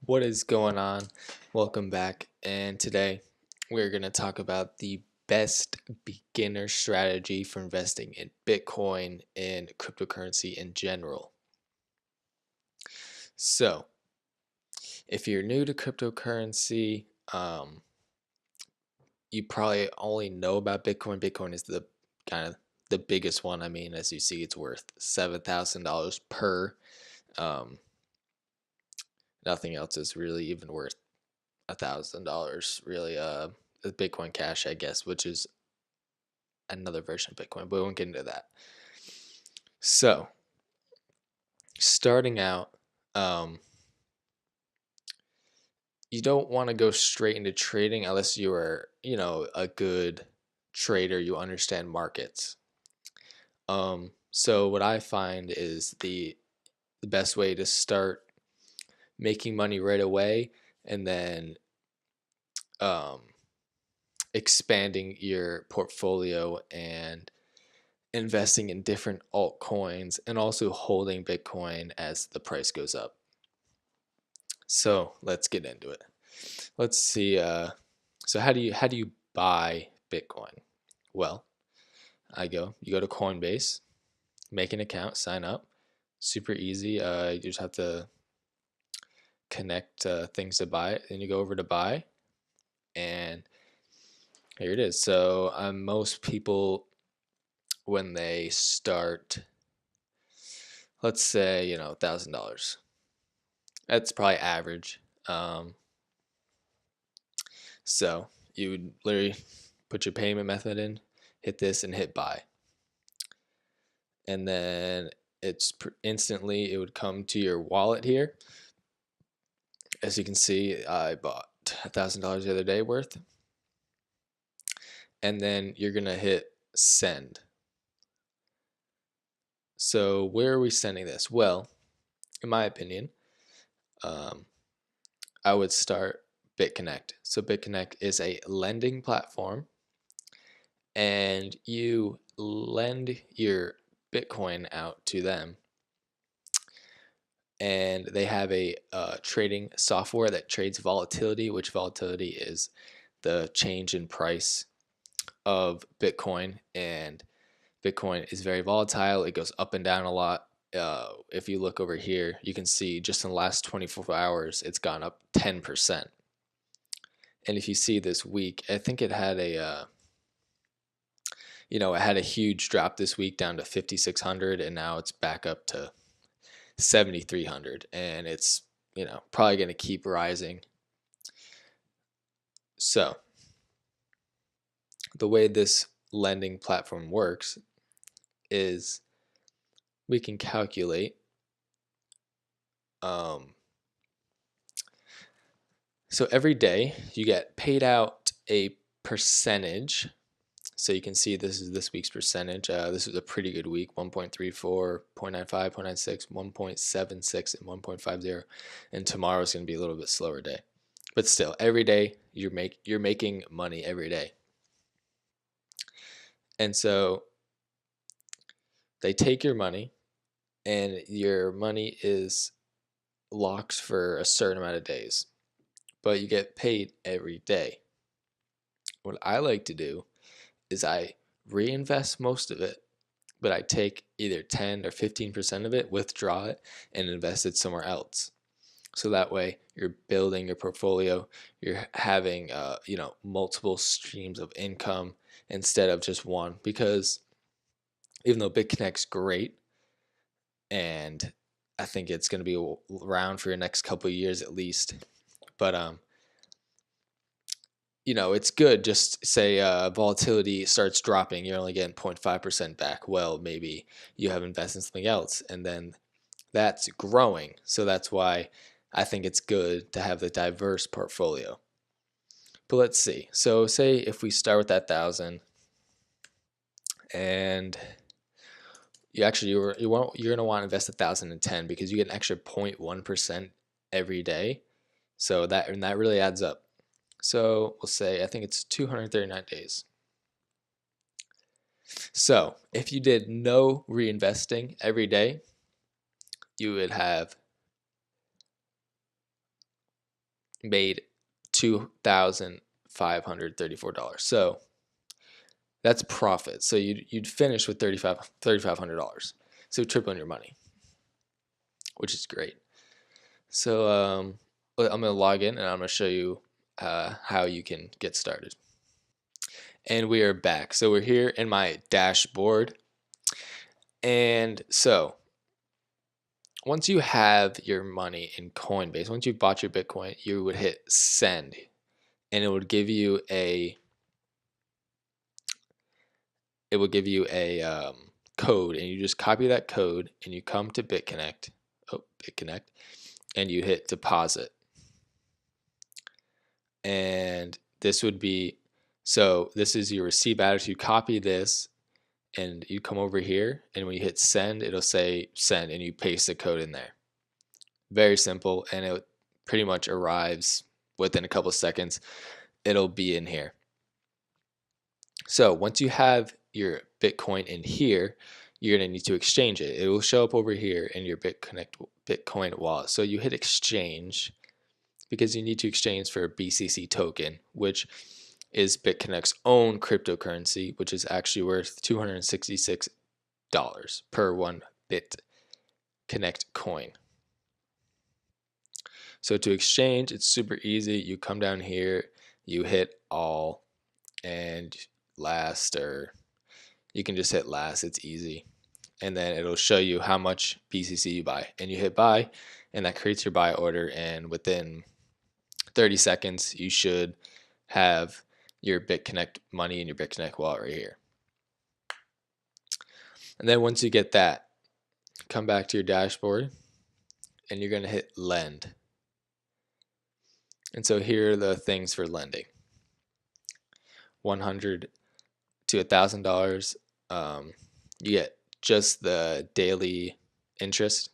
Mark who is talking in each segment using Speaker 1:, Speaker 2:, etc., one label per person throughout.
Speaker 1: What is going on? Welcome back. And today we're going to talk about the best beginner strategy for investing in Bitcoin and cryptocurrency in general. So, if you're new to cryptocurrency, you probably only know about Bitcoin. Bitcoin is the kind of the biggest one. I mean, as you see, it's worth $7,000 per. Um, Nothing else is really even worth $1,000 really. The Bitcoin Cash, I guess, which is another version of Bitcoin, but we won't get into that. So starting out, um, you don't want to go straight into trading unless you are a good trader. You understand markets. So what I find is the best way to start making money right away, and then um, expanding your portfolio and investing in different altcoins and also holding Bitcoin as the price goes up. So let's get into it. Let's see. So how do you buy Bitcoin? Well, you go to Coinbase, make an account, sign up. Super easy. You just have to connect things to buy it. Then you go over to buy, and here it is. So most people, when they start, let's say $1,000. That's probably average. Um, so you would literally put your payment method in, hit this, and hit buy, and then instantly it would come to your wallet here. As you can see, I bought $1,000 the other day worth, and then you're gonna hit send. So where are we sending this? Well, in my opinion, um, I would start BitConnect. So BitConnect is a lending platform, and you lend your Bitcoin out to them, and they have a trading software that trades volatility, which volatility is the change in price of Bitcoin. And Bitcoin is very volatile. It goes up and down a lot. If you look over here, you can see just in the last 24 hours, it's gone up 10%. And if you see this week, I think it had it had a huge drop this week down to 5,600, and now it's back up to 7,300, and it's probably going to keep rising. So the way this lending platform works is we can calculate so every day you get paid out a percentage. So you can see this is this week's percentage. This was a pretty good week: 1.34, 0.95, 0.96, 1.76, and 1.50. And tomorrow is going to be a little bit slower day, but still, every day you're making money every day. And so they take your money, and your money is locked for a certain amount of days, but you get paid every day. What I like to do is I reinvest most of it, but I take either 10 or 15% of it, withdraw it, and invest it somewhere else. So that way you're building your portfolio, you're having multiple streams of income instead of just one. Because even though BitConnect's great, and I think it's going to be around for your next couple of years at least, but it's good. Just say volatility starts dropping, you're only getting 0.5% back. Well, maybe you have invested in something else, and then that's growing. So that's why I think it's good to have the diverse portfolio. But let's see. So say if we start with that 1,000, and you're gonna want to invest 1,010 because you get an extra 0.1% every day. So that really adds up. So we'll say I think it's 239 days. So if you did no reinvesting every day, you would have made $2,534. So that's profit. So you'd finish with $3,500. So tripling your money, which is great. So I'm going to log in and I'm going to show you how you can get started. And we are back. So we're here in my dashboard. And so once you have your money in Coinbase, once you've bought your Bitcoin, you would hit send and it would give you a code, and you just copy that code and you come to BitConnect, and you hit deposit. And this would be, so this is your receive address. You copy this and you come over here, and when you hit send, it'll say send, and you paste the code in there. Very simple, and it pretty much arrives within a couple of seconds. It'll be in here. So once you have your Bitcoin in here, you're going to need to exchange it. It will show up over here in your Bitcoin wallet. So you hit exchange because you need to exchange for a BCC token, which is BitConnect's own cryptocurrency, which is actually worth $266 per one BitConnect coin. So to exchange, it's super easy. You come down here, you hit all, and last, or you can just hit last. It's easy. And then it'll show you how much BCC you buy, and you hit buy, and that creates your buy order, and within 30 seconds you should have your BitConnect money in your BitConnect wallet right here. And then once you get that, come back to your dashboard and you're going to hit lend. And so here are the things for lending. $100 to $1,000, you get just the daily interest.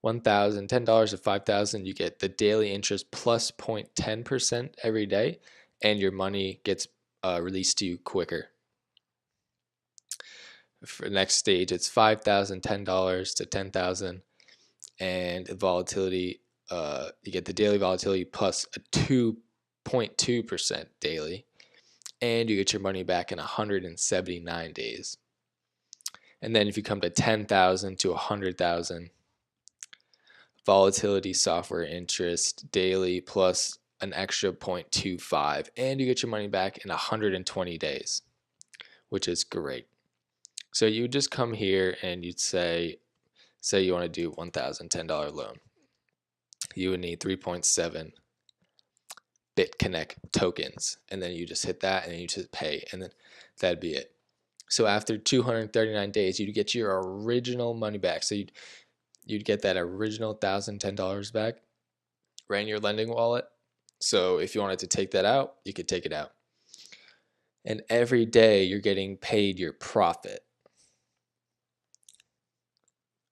Speaker 1: $1,000, $10 to $5,000, you get the daily interest plus 0.10% every day, and your money gets released to you quicker. For the next stage, it's $5,000, $10 to $10,000, and volatility. You get the daily volatility plus a 2.2% daily, and you get your money back in 179 days. And then if you come to 10,000 to 100,000, volatility software interest daily plus an extra 0.25, and you get your money back in 120 days, which is great. So you would just come here and you'd say you want to do $1,010 loan. You would need 3.7 BitConnect tokens, and then you just hit that and then you just pay, and then that'd be it. So after 239 days, you'd get your original money back. So you'd get that original $1,010 back right in your lending wallet. So if you wanted to take that out, you could take it out. And every day you're getting paid your profit.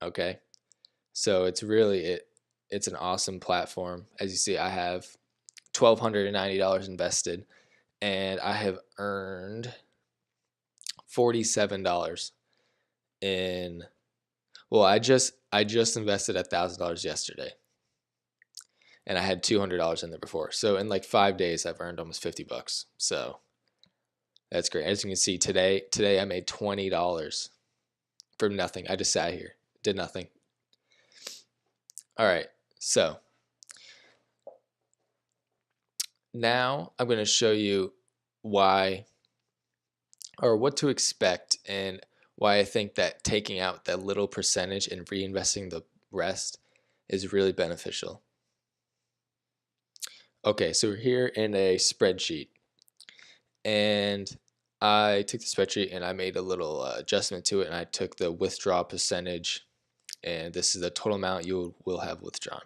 Speaker 1: Okay? So it's really it's an awesome platform. As you see, I have $1,290 invested, and I have earned $47 in, well, I just invested $1,000 yesterday, and I had $200 in there before. So in like 5 days, I've earned almost $50. So that's great. As you can see, today I made $20 from nothing. I just sat here, did nothing. All right, so now I'm going to show you why, or what to expect, and why I think that taking out that little percentage and reinvesting the rest is really beneficial. Okay, so we're here in a spreadsheet, and I took the spreadsheet and I made a little adjustment to it, and I took the withdrawal percentage, and this is the total amount you will have withdrawn.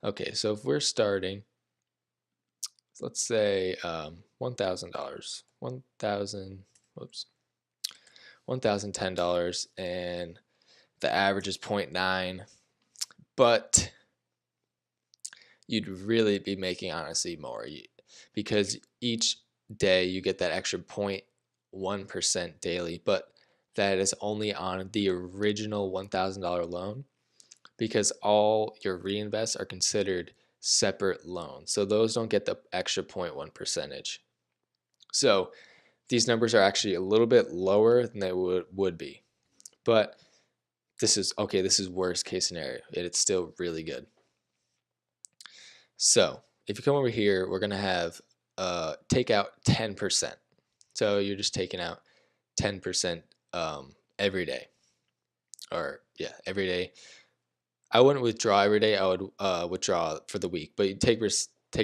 Speaker 1: Okay, so if we're starting, let's say $1,000, $1,010, and the average is 0.9, but you'd really be making honestly more, because each day you get that extra 0.1% daily, but that is only on the original $1,000 loan, because all your reinvests are considered separate loans. So those don't get the extra 0.1 percentage. So these numbers are actually a little bit lower than they would be. But this is okay, this is worst case scenario. It's still really good. So if you come over here, we're gonna have take out 10%. So you're just taking out 10% every day. Or yeah, every day. I wouldn't withdraw every day. I would withdraw for the week, but you take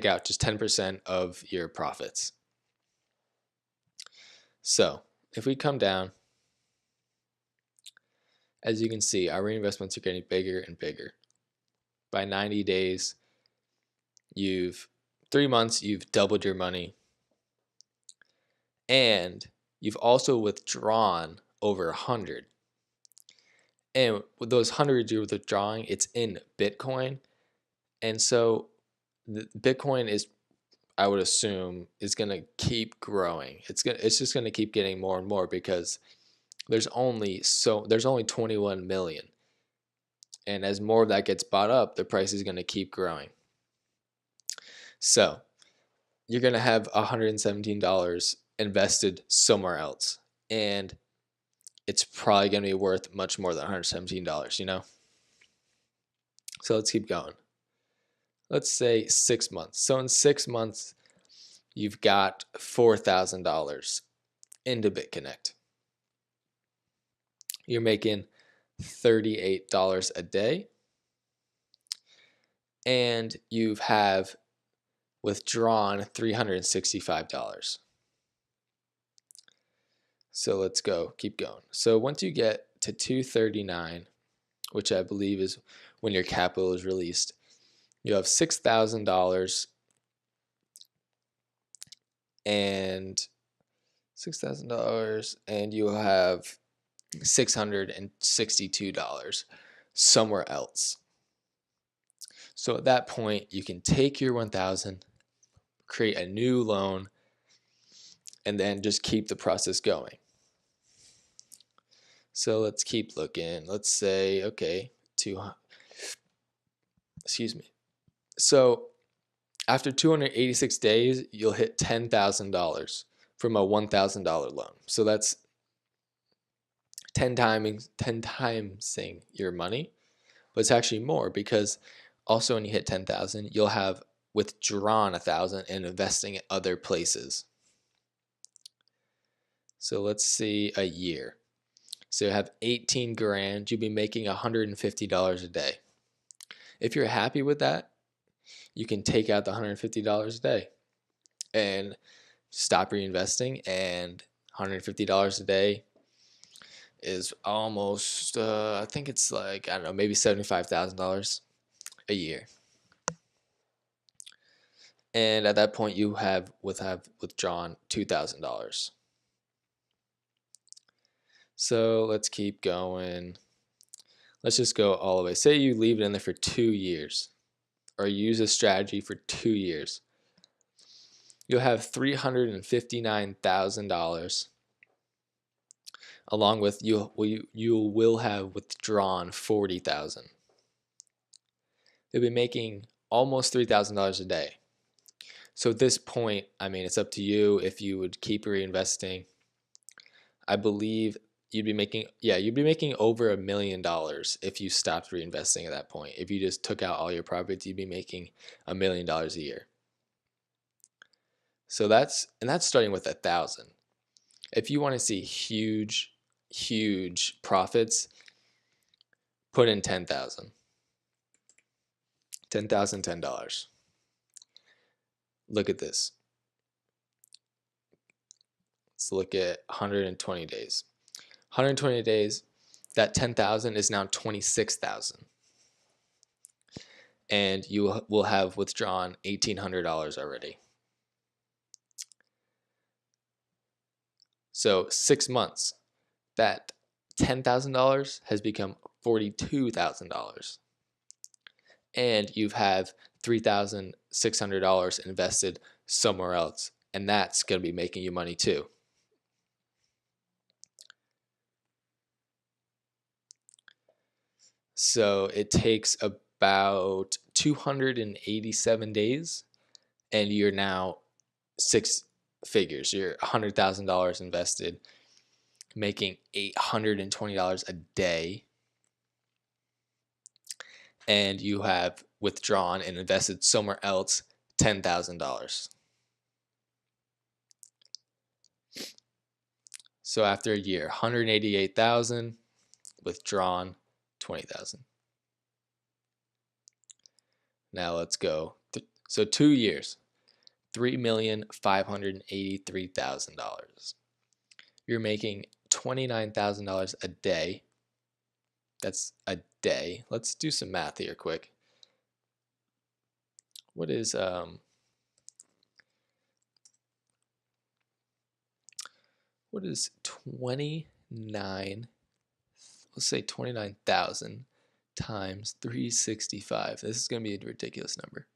Speaker 1: out just 10% of your profits. So if we come down, as you can see, our reinvestments are getting bigger and bigger. By 90 days, 3 months, you've doubled your money. And you've also withdrawn over 100. And with those 100 you're withdrawing, it's in Bitcoin. And so the Bitcoin is, I would assume, is going to keep growing. It's just going to keep getting more and more because there's only 21 million. And as more of that gets bought up, the price is going to keep growing. So you're going to have $117 invested somewhere else. And it's probably going to be worth much more than $117, you know? So let's keep going. Let's say 6 months. So in 6 months, you've got $4,000 into BitConnect. You're making $38 a day. And you have withdrawn $365. So let's keep going. So once you get to 239, which I believe is when your capital is released, you have $6,000 and you will have $662 somewhere else. So at that point, you can take your 1,000, create a new loan, and then just keep the process going. So let's keep looking. Let's say, okay, So after 286 days, you'll hit $10,000 from a $1,000 loan. So that's 10 timesing your money, but it's actually more because also when you hit 10,000, you'll have withdrawn 1,000 and investing in other places. So let's see a year. So you have 18 grand, you'll be making $150 a day. If you're happy with that, you can take out the $150 a day and stop reinvesting, and $150 a day is almost, I think it's like, I don't know, maybe $75,000 a year. And at that point, you would have withdrawn $2,000. So let's keep going. Let's just go all the way. Say you leave it in there for 2 years, or use a strategy for 2 years. You'll have $359,000, along with you will have withdrawn $40,000. You'll be making almost $3,000 a day. So at this point, I mean, it's up to you if you would keep reinvesting. I believe you'd be making over $1 million if you stopped reinvesting at that point. If you just took out all your profits, you'd be making $1 million a year. So that's starting with 1,000. If you want to see huge profits, put in 10,000. $10,000. Look at this. Let's look at 120 days. 120 days, that 10,000 is now 26,000. And you will have withdrawn $1,800 already. So 6 months, that $10,000 has become $42,000. And you have $3,600 invested somewhere else, and that's going to be making you money too. So it takes about 287 days, and you're now six figures. You're $100,000 invested, making $820 a day, and you have withdrawn and invested somewhere else $10,000. So after a year, 188,000, withdrawn 20,000. Now let's go. So 2 years, $3,583,000. You're making $29,000 a day. That's a day. Let's do some math here quick. What is 29? Let's say 29,000 times 365. This is going to be a ridiculous number.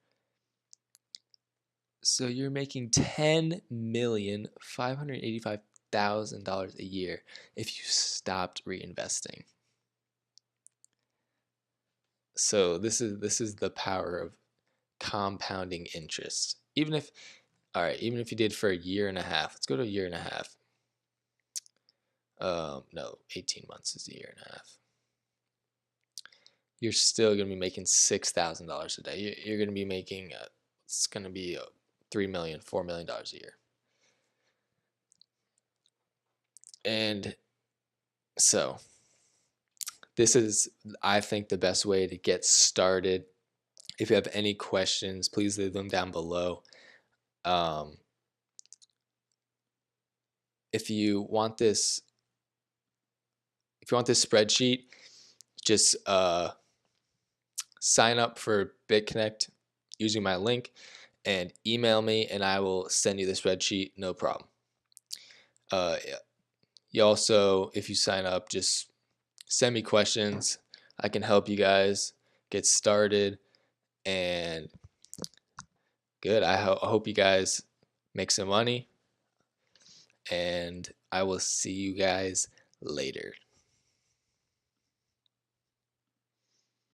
Speaker 1: So you're making $10,585,000 a year if you stopped reinvesting. So this is the power of compounding interest. Even if you did for a year and a half, let's go to a year and a half. No, 18 months is a year and a half. You're still going to be making $6,000 a day. You're going to be making, it's going to be $3 million, $4 million a year. And so this is, I think, the best way to get started. If you have any questions, please leave them down below. If you want this spreadsheet, just sign up for BitConnect using my link and email me, and I will send you the spreadsheet, no problem. You also, if you sign up, just send me questions. I can help you guys get started. And good. I hope you guys make some money, and I will see you guys later.